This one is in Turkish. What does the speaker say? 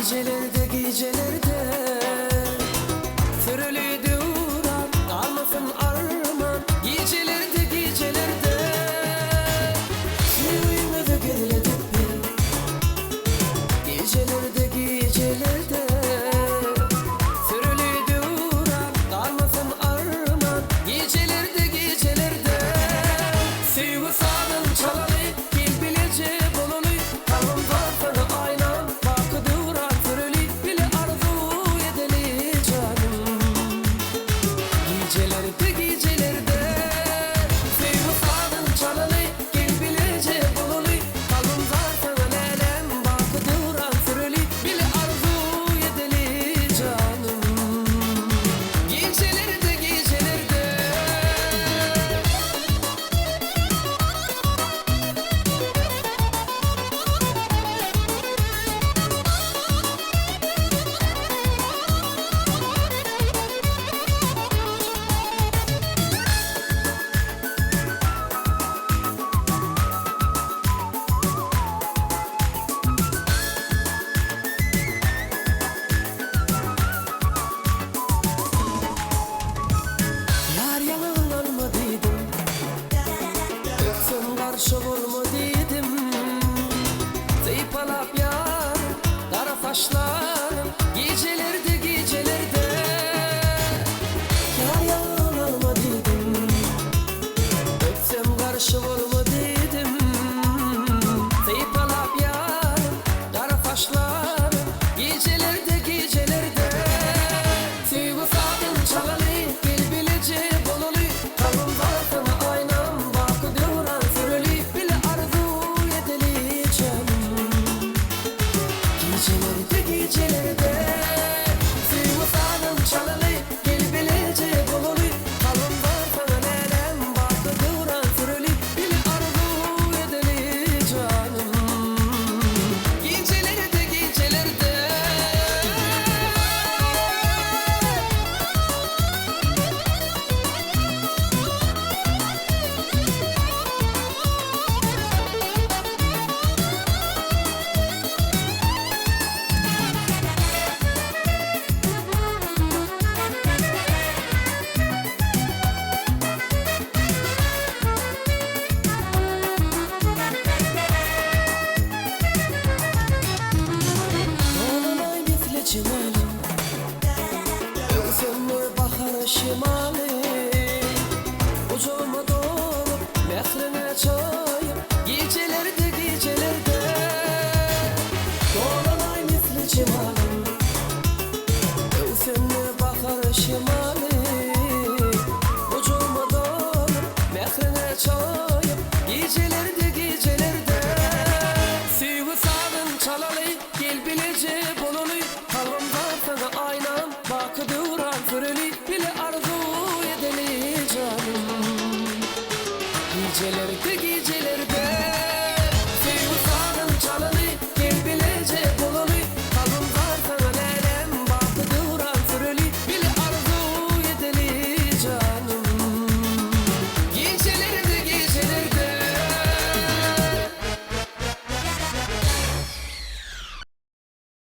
Gecelerde sürülüydü uğrar, kalmasın arman. Gecelerde yüreğime geriledi bir. Gecelerde sürülüydü uğrar, kalmasın arman. Gecelerde sevgi sağdan çalalı, gel bilece bolulu. Kalbimda sana aynan bakıdı uğrar, sürülü bile arzu edeli canım. Gecelerde sevgi sağdan çalalı, gel bilece bolulu. Kalbimda sana lelem bakıdı uğrar, sürülü bile arzu edeli canım. Gecelerde karşı vurma dedim, zeypalap yar, kara saçlarım. Gecelerde yar yanılma dedim, öpsem karşı vurma dedim, zeypalap yar, kara saçlarım. Gecelerde sevgi sağdan çalalı, gel bilece bolulu. Kalbimda sana aynan bakıdı uğrar, sürülü bile arzu edeli canım. Gecelerde sevgi sağdan çalalı, gel bilece bolulu. Kalbimda sana lelem bakıdı uğrar, sürülü bile arzu edeli canım. Gecelerde şimali ucuma dolup mehrine çayım. Gecelerde dolanay misli cimalim, sevme bakar şimali ucuma dolup mehrine çayım. Gecelerde sevgi sağdan çalalı, gel bilece bolulu. Kalbimda sana aynan bakıdı uğrar, sürülü